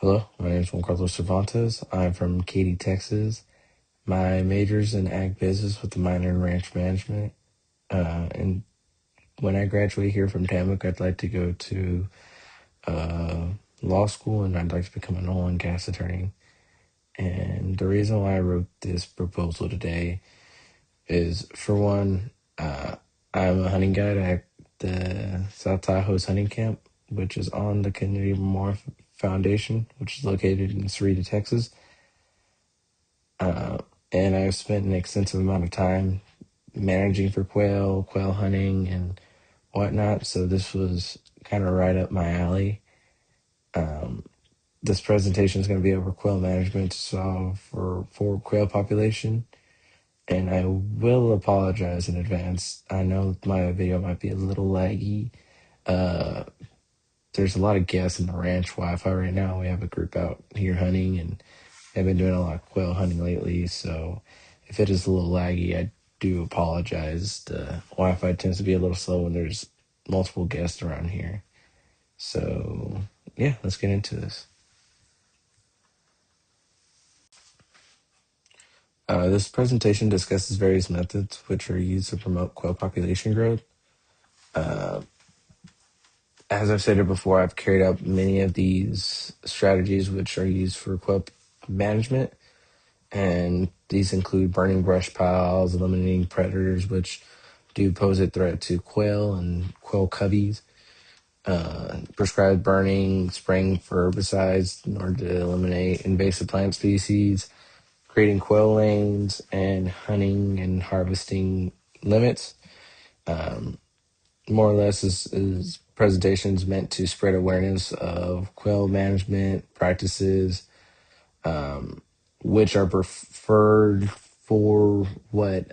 Hello, my name is Juan Carlos Cervantes. I'm from Katy, Texas. My major's in ag business with a minor in ranch management. And when I graduate here from TAMUK, I'd like to go to uh, law school and I'd like to become an oil and gas attorney. And the reason why I wrote this proposal today is, for one, I'm a hunting guide at the South Tahoe's hunting camp, which is on the Kennedy Memorial Foundation, which is located in Sarita, Texas. Uh, and I've spent an extensive amount of time managing for quail hunting, and whatnot. So this was kind of right up my alley. Um, this presentation is going to be over quail management to solve for quail population. And I will apologize in advance. I know my video might be a little laggy. Uh, there's a lot of guests in the ranch Wi-Fi right now. We have a group out here hunting, and I've been doing a lot of quail hunting lately, so if it is a little laggy, I do apologize. The Wi-Fi tends to be a little slow when there's multiple guests around here. So, yeah, let's get into this. This presentation discusses various methods which are used to promote quail population growth. Uh, as I've stated before, I've carried out many of these strategies which are used for quail management, and these include burning brush piles, eliminating predators which do pose a threat to quail and quail coveys, prescribed burning, spraying for herbicides in order to eliminate invasive plant species, creating quail lanes, and hunting and harvesting limits. Um, More or less, is presentations meant to spread awareness of quail management practices, um, which are preferred for what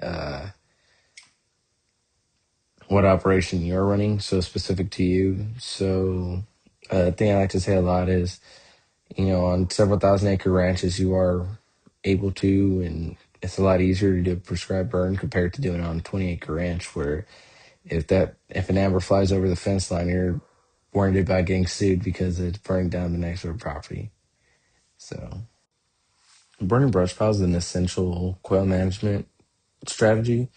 operation you're running, so specific to you. So, a thing I like to say a lot is, on several thousand acre ranches, you are able to, and it's a lot easier to do a prescribed burn compared to doing it on a 20-acre ranch, where if an amber flies over the fence line, you're worried about getting sued because it's burning down the next door property. So, burning brush piles is an essential quail management strategy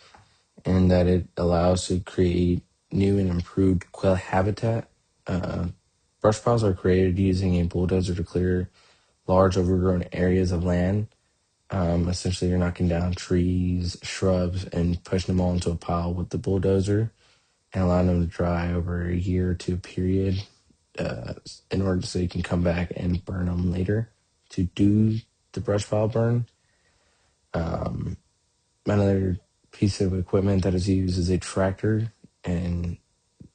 in that it allows to create new and improved quail habitat. Uh, Brush piles are created using a bulldozer to clear large overgrown areas of land. Essentially, you're knocking down trees, shrubs, and pushing them all into a pile with the bulldozer and allowing them to dry over a year or two period, uh, in order so you can come back and burn them later to do the brush pile burn. Um, Another piece of equipment that is used is a tractor and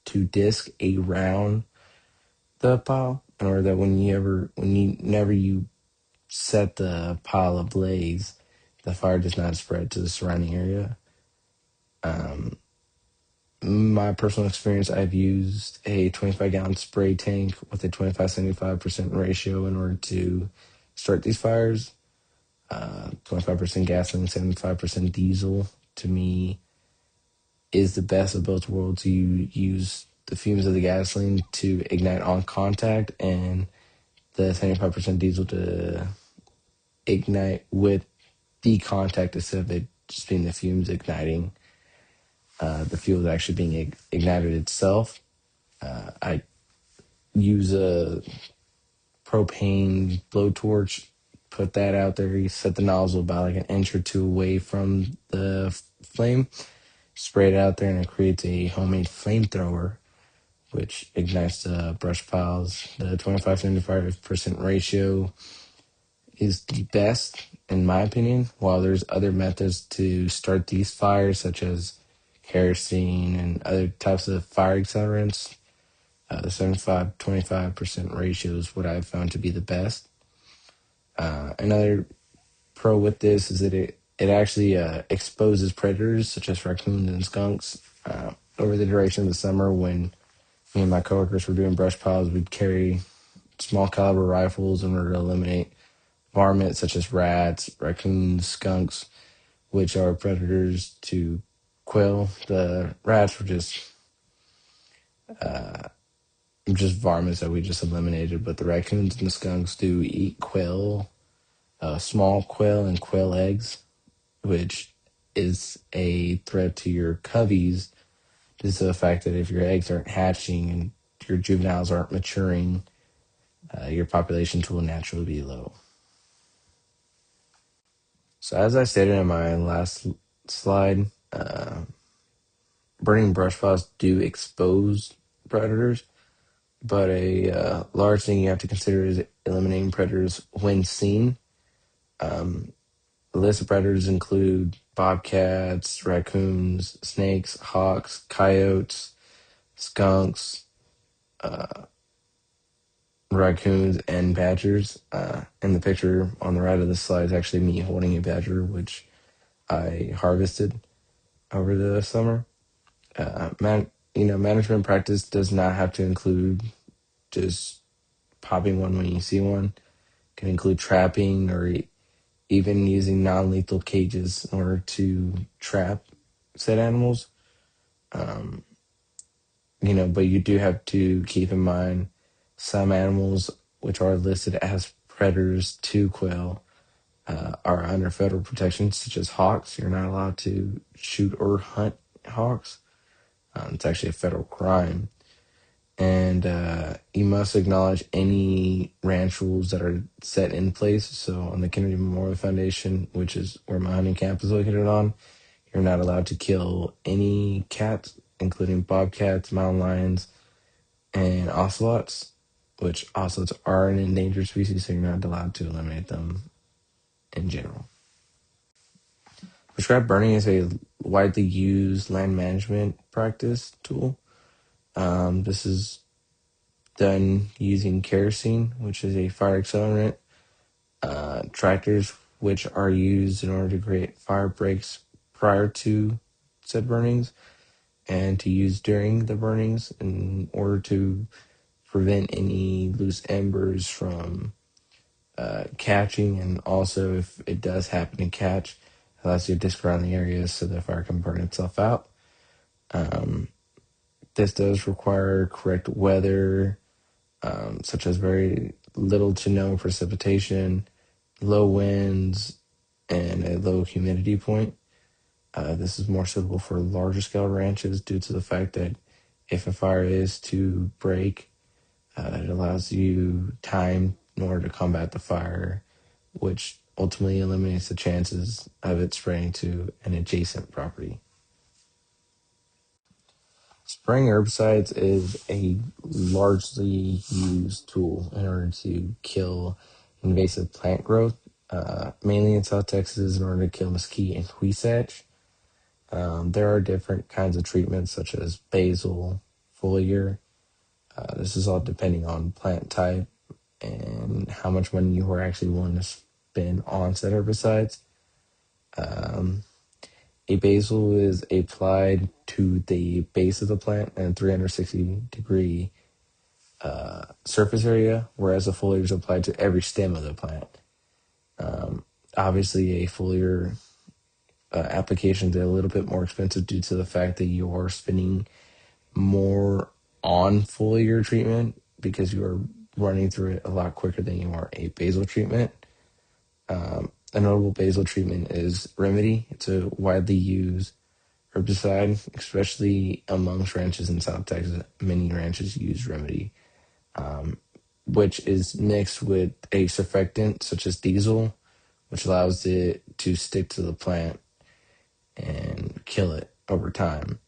to disc around the pile in order that whenever you set the pile ablaze, the fire does not spread to the surrounding area. Um, my personal experience, I've used a 25-gallon spray tank with a 25-75% ratio in order to start these fires. 25% gasoline, 75% diesel, to me, is the best of both worlds. You use the fumes of the gasoline to ignite on contact, and the 75% diesel to ignite with the contact instead of it just being the fumes igniting. The fuel is actually being ignited itself. I use a propane blowtorch, put that out there. You set the nozzle about like an inch or two away from the flame, spray it out there, and it creates a homemade flamethrower which ignites the brush piles. The 25-75% ratio is the best, in my opinion, while there's other methods to start these fires, such as kerosene and other types of fire accelerants. The 75-25% ratio is what I've found to be the best. Another pro with this is that it actually exposes predators such as raccoons and skunks. Over the duration of the summer, when me and my coworkers were doing brush piles, we'd carry small caliber rifles in order to eliminate varmints such as rats, raccoons, skunks, which are predators to quail. The rats were just just varmints that we just eliminated, but the raccoons and the skunks do eat quail, small quail and quail eggs, which is a threat to your coveys due to the fact that if your eggs aren't hatching and your juveniles aren't maturing, your populations will naturally be low. So, as I stated in my last slide, burning brush piles do expose predators, but a large thing you have to consider is eliminating predators when seen. The list of predators include bobcats, raccoons, snakes, hawks, coyotes, skunks, raccoons, and badgers. And the picture on the right of this slide is actually me holding a badger, which I harvested over the summer. Management practice does not have to include just popping one when you see one. It can include trapping or even using non-lethal cages in order to trap said animals. But you do have to keep in mind some animals which are listed as predators to quail are under federal protection, such as hawks. You're not allowed to shoot or hunt hawks. It's actually a federal crime. And you must acknowledge any ranch rules that are set in place. So on the Kennedy Memorial Foundation, which is where my hunting camp is located on, you're not allowed to kill any cats, including bobcats, mountain lions, and ocelots, which ocelots are an endangered species, so you're not allowed to eliminate them in general. Prescribed burning is a widely used land management practice tool. This is done using kerosene, which is a fire accelerant, tractors, which are used in order to create fire breaks prior to said burnings, and to use during the burnings in order to prevent any loose embers from catching, and also if it does happen to catch, allows you to disc around the area so the fire can burn itself out. This does require correct weather, such as very little to no precipitation, low winds, and a low humidity point. This is more suitable for larger scale ranches due to the fact that if a fire is to break, it allows you time in order to combat the fire, which ultimately eliminates the chances of it spreading to an adjacent property. Spraying herbicides is a largely used tool in order to kill invasive plant growth, mainly in South Texas in order to kill mesquite and huisach. There are different kinds of treatments such as basil, foliar. This is all depending on plant type and how much money you are actually willing to spend on said herbicides. A basil is applied to the base of the plant and 360-degree surface area, whereas a foliar is applied to every stem of the plant. Obviously, a foliar application is a little bit more expensive due to the fact that you are spending more on foliar treatment because you are running through it a lot quicker than you are a basil treatment. A notable basil treatment is Remedy. It's a widely used herbicide, especially amongst ranches in South Texas. Many ranches use Remedy, which is mixed with a surfactant such as diesel, which allows it to stick to the plant and kill it over time.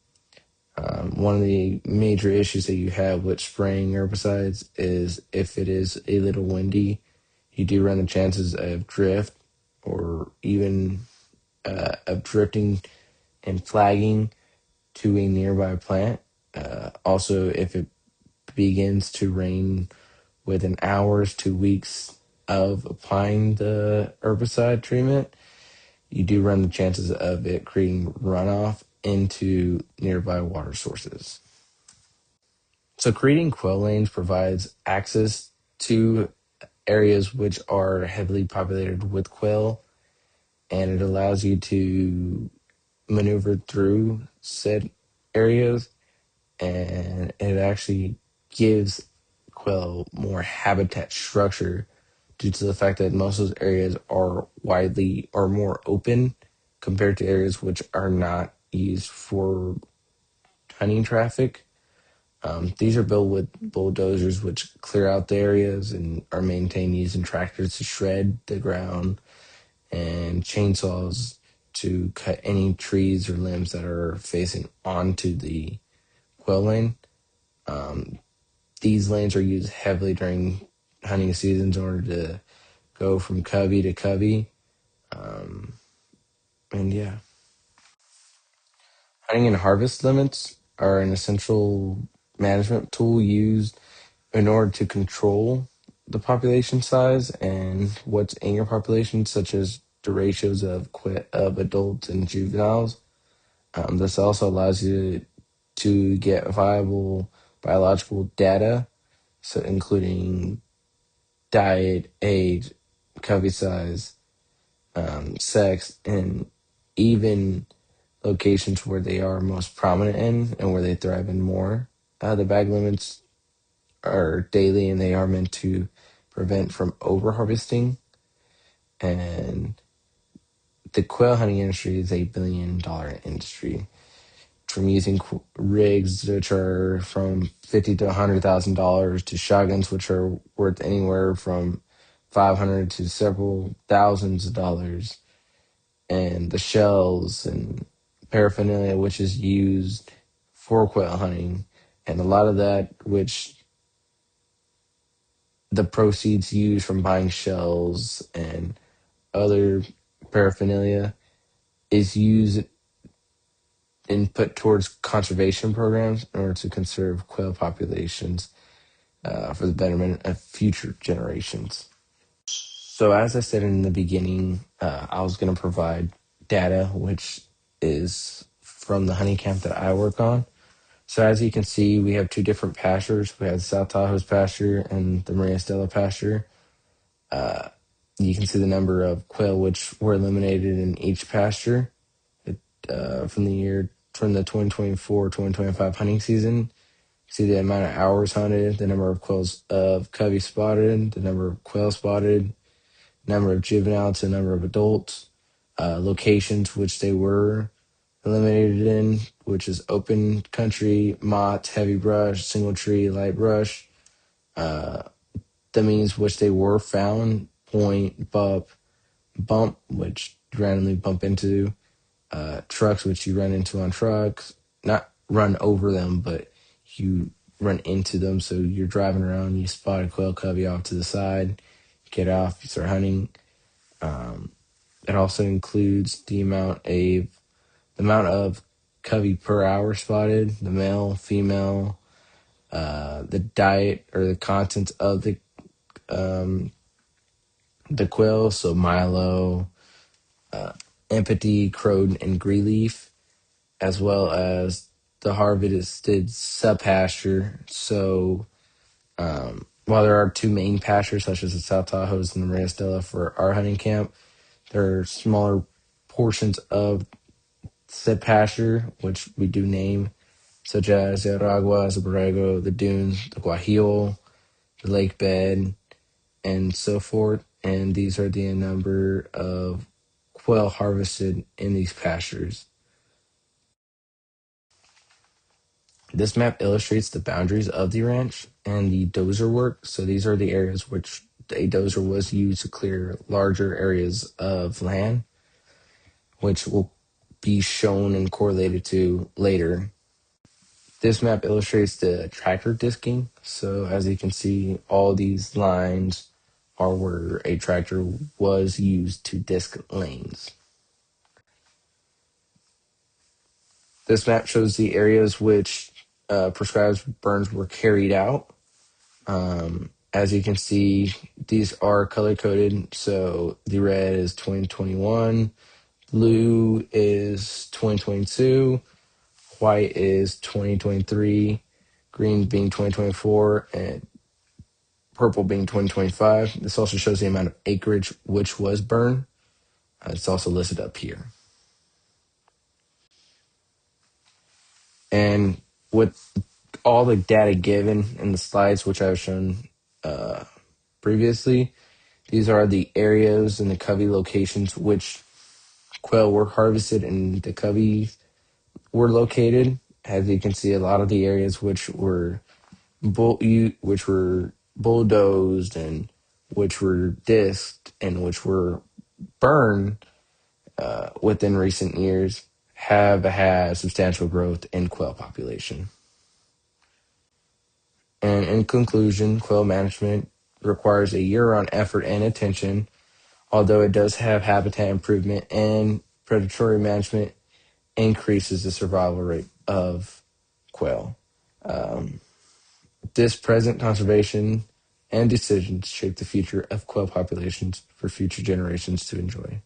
One of the major issues that you have with spraying herbicides is if it is a little windy, you do run the chances of drift or even of drifting and flagging to a nearby plant. Also, if it begins to rain within hours to weeks of applying the herbicide treatment, you do run the chances of it creating runoff into nearby water sources. So, creating quail lanes provides access to areas which are heavily populated with quail, and it allows you to maneuver through said areas, and it actually gives quail more habitat structure due to the fact that most of those areas are widely or more open compared to areas which are not used for hunting traffic. These are built with bulldozers, which clear out the areas and are maintained using tractors to shred the ground and chainsaws to cut any trees or limbs that are facing onto the quail lane. Um, these lanes are used heavily during hunting seasons in order to go from covey to covey. Um, and yeah, hunting and harvest limits are an essential management tool used in order to control the population size and what's in your population, such as the ratios of of adults and juveniles. This also allows you to get viable biological data, so including diet, age, covey size, sex, and even locations where they are most prominent in and where they thrive in more. The bag limits are daily and they are meant to prevent from over harvesting. And the quail hunting industry is $1 billion industry. From using rigs which are from $50 to $100,000 to shotguns which are worth anywhere from 500 to several thousands of dollars, and the shells and paraphernalia which is used for quail hunting, and a lot of that which the proceeds used from buying shells and other paraphernalia is used and put towards conservation programs in order to conserve quail populations for the betterment of future generations. So, as I said in the beginning, I was going to provide data, which is from the honey camp that I work on. So, as you can see, we have two different pastures. We have the South Tahoe's pasture and the Maria Stella pasture. Uh, you can see the number of quail which were eliminated in each pasture from the 2024-2025 hunting season. See the amount of hours hunted, the number of quails of covey spotted, the number of quail spotted, number of juveniles, the number of adults, locations which they were eliminated in, which is open country, mott's, heavy brush, single tree, light brush. Uh, the means which they were found, point, bump, which you randomly bump into, trucks, which you run into on trucks, not run over them, but you run into them. So you're driving around, you spot a quail covey off to the side, get off, you start hunting. Um, it also includes the amount of covey per hour spotted, the male, female, the diet or the contents of um, the quail, so Milo, uh, empathy, Croton, and Greenleaf, as well as the harvested subpasture. So while there are two main pastures, such as the South Tahoe's and the Maria Stella for our hunting camp, there are smaller portions of said pasture, which we do name, such as the Araguas, the Borrego, the dunes, the Guajillo, the lake bed, and so forth. And these are the number of quail harvested in these pastures. This map illustrates the boundaries of the ranch and the dozer work. So these are the areas which a dozer was used to clear larger areas of land, which will be shown and correlated to later. This map illustrates the tractor disking. So as you can see, all these lines are where a tractor was used to disc lanes. This map shows the areas which prescribed burns were carried out. As you can see, these are color coded. So the red is 2021, blue is 2022, white is 2023, green being 2024, and purple being 2025. This also shows the amount of acreage which was burned. It's also listed up here. And what all the data given in the slides, which I've shown previously, these are the areas and the covey locations which quail were harvested and the covey were located. As you can see, a lot of the areas which were bulldozed and which were disked and which were burned within recent years have had substantial growth in quail population. And in conclusion, quail management requires a year-round effort and attention, although it does have habitat improvement and predatory management increases the survival rate of quail. This present conservation and decisions shape the future of quail populations for future generations to enjoy.